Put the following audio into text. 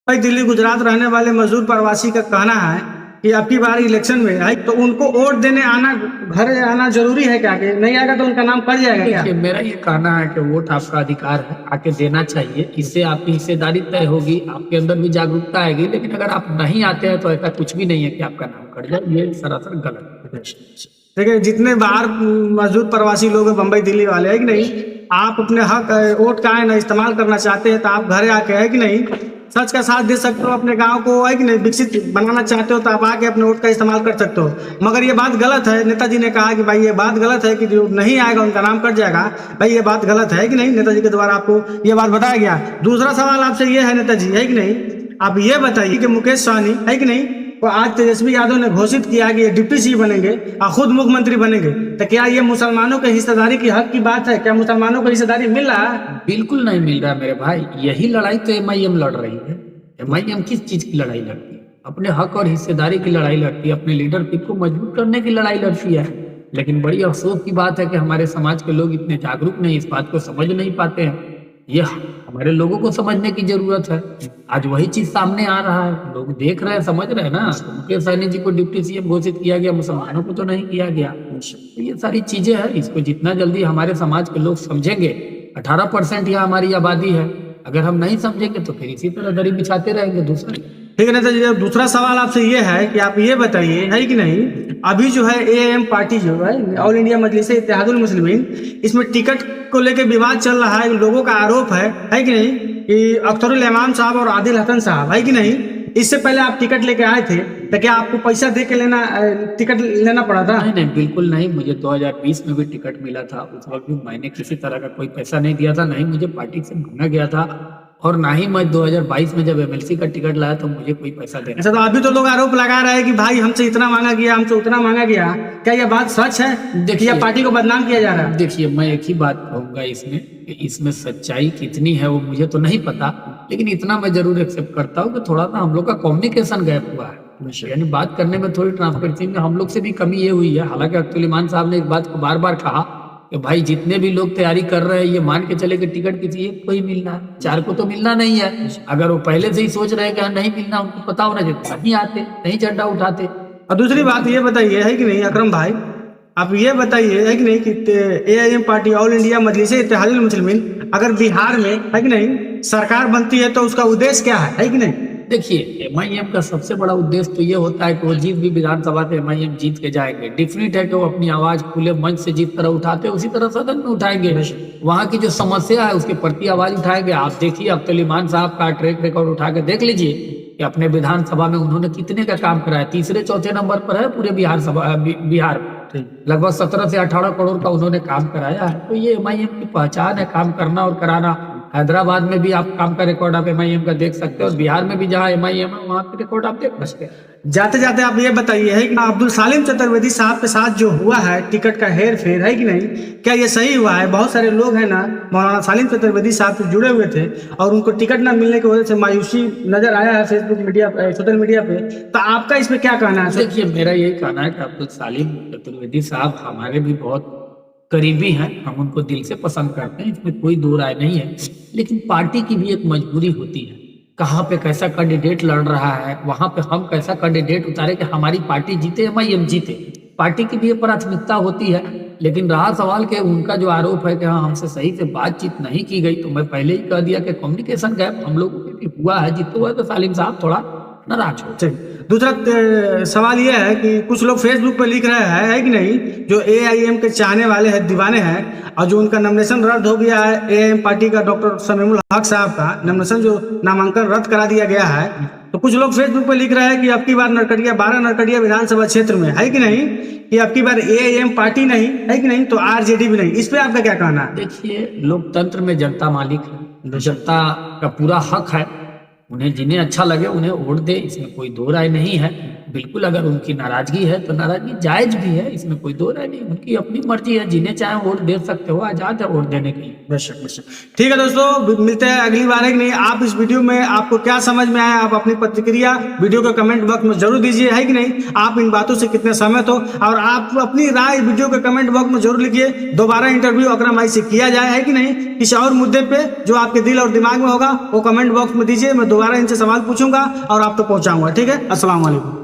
भाई दिल्ली गुजरात रहने वाले मजदूर प्रवासी का कहना है कि अब की बार इलेक्शन में है तो उनको वोट देने आना, घर आना जरूरी है क्या? कि नहीं आएगा तो उनका नाम कट जाएगा क्या? देखिए, मेरा ये कहना है कि वोट आपका अधिकार है, आके देना चाहिए। इससे आपकी हिस्सेदारी तय होगी, आपके अंदर भी जागरूकता आएगी। लेकिन अगर आप नहीं आते हैं तो ऐसा कुछ भी नहीं है कि आपका नाम कट जाए। ये सरासर गलत है। देखिए, जितने बाहर मजदूर प्रवासी लोग हैं, बम्बई दिल्ली वाले, है कि नहीं, आप अपने हक वोट का है ना इस्तेमाल करना चाहते हैं तो आप घर आके, है कि नहीं, सच का साथ दे सकते हो। अपने गांव को, है कि नहीं, विकसित बनाना चाहते हो तो आप आके अपने वोट का इस्तेमाल कर सकते हो। मगर ये बात गलत है। नेताजी ने कहा कि भाई ये बात गलत है कि जो नहीं आएगा उनका नाम कट जाएगा। भाई ये बात गलत है कि नहीं? नेताजी के द्वारा आपको ये बात बताया गया। दूसरा सवाल आपसे ये है नेताजी, है कि नहीं, आप ये बताइए कि मुकेश सहनी, है कि नहीं, वो आज तेजस्वी यादव ने घोषित किया कि ये डिप्टी सीएम बनेंगे और खुद मुख्यमंत्री बनेंगे, तो क्या ये मुसलमानों के हिस्सेदारी की हक की बात है? क्या मुसलमानों को हिस्सेदारी मिल रहा है? बिल्कुल नहीं मिल रहा मेरे भाई। यही लड़ाई तो एमआईएम लड़ रही है। एमआईएम किस चीज की लड़ाई लड़ती है? अपने हक और हिस्सेदारी की लड़ाई लड़ती है, अपने लीडरशिप को मजबूत करने की लड़ाई लड़ती है। लेकिन बड़ी अफसोस की बात है कि हमारे समाज के लोग इतने जागरूक नहीं, इस बात को समझ नहीं पाते हैं। ये हमारे लोगों को समझने की जरूरत है। आज वही चीज सामने आ रहा है, लोग देख रहे हैं, समझ रहे हैं ना। मुकेश सहनी जी को डिप्टी सीएम घोषित किया गया, मुसलमानों को तो नहीं किया गया। तो ये सारी चीजें हैं, इसको जितना जल्दी हमारे समाज के लोग समझेंगे। 18% यहाँ हमारी आबादी है, अगर हम नहीं समझेंगे तो फिर इसी तरह दरी बिछाते रहेंगे। दूसरा ठीक है नेताजी, दूसरा सवाल आपसे ये है कि आप ये बताइए, है कि नहीं, अभी जो है एएम पार्टी जो है ऑल इंडिया मजलिस इत्तेहादुल मुस्लिमीन, इसमें टिकट को लेकर विवाद चल रहा है। लोगों का आरोप है कि नहीं, कि अख्तरुल इमाम साहब और आदिल हसन साहब, है कि नहीं, इससे पहले आप टिकट लेके आए थे तो क्या आपको पैसा दे के टिकट लेना पड़ा था? नहीं, बिल्कुल नहीं। मुझे 2020 में भी टिकट मिला था। उस वक्त भी मैंने किसी तरह का कोई पैसा नहीं दिया था, नहीं मुझे पार्टी से मांगा गया था, और ना ही मैं 2022 में जब एमएलसी का टिकट लाया तो मुझे कोई पैसा देना। अच्छा, तो अभी तो लोग आरोप लगा रहे हैं कि भाई हमसे इतना मांगा गया, हमसे उतना मांगा गया। क्या यह बात सच है? देखिए, पार्टी को बदनाम किया जा रहा है। देखिए, मैं एक ही बात कहूंगा इसमें कि इसमें सच्चाई कितनी है वो मुझे तो नहीं पता, लेकिन इतना मैं जरूर एक्सेप्ट करता हूँ कि थोड़ा सा हम लोग का कम्युनिकेशन गैप हुआ है। यानी बात करने में थोड़ी ट्रांसपेरेंसी में हम लोग से भी कमी ये हुई है। हालांकि अख्तरुल इमान साहब ने इस बात को बार बार कहा कि भाई जितने भी लोग तैयारी कर रहे हैं ये मान के चले कि टिकट किसी एक को ही मिलना है, 4 को तो मिलना नहीं है। अगर वो पहले से ही सोच रहे हैं कि नहीं मिलना, उनको पता होना चाहिए, नहीं आते, नहीं झंडा उठाते। और दूसरी बात ये बताइए, है कि नहीं अकरम भाई, आप ये बताइए, है कि नहीं, कि एआईएम पार्टी ऑल इंडिया मजलिस इत्तेहादुल मुस्लिमीन अगर बिहार में, है कि नहीं, सरकार बनती है तो उसका उद्देश्य क्या है कि नहीं? देखिए, एमआईएम का सबसे बड़ा उद्देश्य तो ये होता है कि वो जीत भी विधानसभा से एमआईएम जीत के जाएंगे। डिफरेंट है कि वो अपनी आवाज खुले मंच से जिस तरह उठाते हैं उसी तरह सदन में उठाएंगे। वहाँ की जो समस्या है उसके प्रति आवाज उठाएंगे। आप देखिए, अख्तरुल इमान साहब का ट्रैक रिकॉर्ड उठा के देख लीजिए कि अपने विधानसभा में उन्होंने कितने का काम कराया। तीसरे चौथे नंबर पर है पूरे बिहार में। लगभग 17 से 18 करोड़ का उन्होंने काम कराया है। तो ये एमआईएम की पहचान है, काम करना और कराना। हैदराबाद में भी आप काम का रिकॉर्ड आप एमआईएम का देख सकते हो, और बिहार में भी जहां एमआईएम है वहां का रिकॉर्ड आप देख सकते हैं। जाते जाते आप ये बताइए, है कि अब्दुल सालिम चतुर्वेदी साहब के साथ जो हुआ है टिकट का हेर फेर, है कि नहीं, क्या ये सही हुआ है? बहुत सारे लोग हैं ना मौलाना सालिम चतुर्वेदी साहब से जुड़े हुए थे और उनको टिकट ना मिलने की वजह से मायूसी नजर आया है फेसबुक मीडिया, सोशल मीडिया पे। तो आपका इसमें क्या कहना है? देखिए, मेरा यही कहना है कि अब्दुल सालिम चतुर्वेदी साहब हमारे भी बहुत करीबी हैं, हम उनको दिल से पसंद करते हैं, इसमें कोई दो राय नहीं है। लेकिन पार्टी की भी एक मजबूरी होती है, कहाँ पे कैसा कैंडिडेट लड़ रहा है, वहां पे हम कैसा कैंडिडेट उतारे कि हमारी पार्टी जीते, एमआईएम जीते। पार्टी की भी ये प्राथमिकता होती है। लेकिन रहा सवाल के उनका जो आरोप है कि हाँ हमसे सही से बातचीत नहीं की गई, तो मैं पहले ही कह दिया कि कम्युनिकेशन गैप हम लोगों के भी हुआ है। जितना हुआ तो सालिम साहब थोड़ा नाराज हो। दूसरा सवाल यह है कि कुछ लोग फेसबुक पर लिख रहे हैं, है कि नहीं, जो एआईएम के चाहने वाले हैं, दीवाने हैं, और जो उनका नॉमिनेशन रद्द हो गया है एआईएम पार्टी का, डॉक्टर शमीमुल हक साहब का नॉमिनेशन जो नामांकन रद्द करा दिया गया है, तो कुछ लोग फेसबुक पर लिख रहे हैं कि अब की बार नरकटिया 12 नरकटिया विधानसभा क्षेत्र में, है कि नहीं, कि अब की बार एआईएम पार्टी नहीं, है कि नहीं, तो आरजेडी भी नहीं। इस पे आपका क्या कहना है? देखिए, लोकतंत्र में जनता मालिक है, जनता का पूरा हक है, उन्हें जिन्हें अच्छा लगे उन्हें वोट दे, इसमें कोई दो राय नहीं है। बिल्कुल अगर उनकी नाराजगी है तो नाराजगी जायज भी है, इसमें कोई दो राय नहीं, उनकी अपनी मर्जी है, जिन्हें चाहे वोट दे सकते हो, आजाद है वोट देने के लिए। बेशक बेशक। ठीक है दोस्तों, मिलते हैं अगली बार। है कि नहीं, आप इस वीडियो में आपको क्या समझ में आया, आप अपनी प्रतिक्रिया वीडियो के कमेंट बॉक्स में जरूर दीजिए, है कि नहीं। आप इन बातों से कितने सहमत हो और आप अपनी राय वीडियो के कमेंट बॉक्स में जरूर लिखिए। दोबारा इंटरव्यू अकरम भाई से किया जाए, है कि नहीं, किसी और मुद्दे पे जो आपके दिल और दिमाग में होगा वो कमेंट बॉक्स में दीजिए, मैं दोबारा इनसे सवाल पूछूंगा और आप तक पहुंचाऊंगा। ठीक है, अस्सलाम वालेकुम।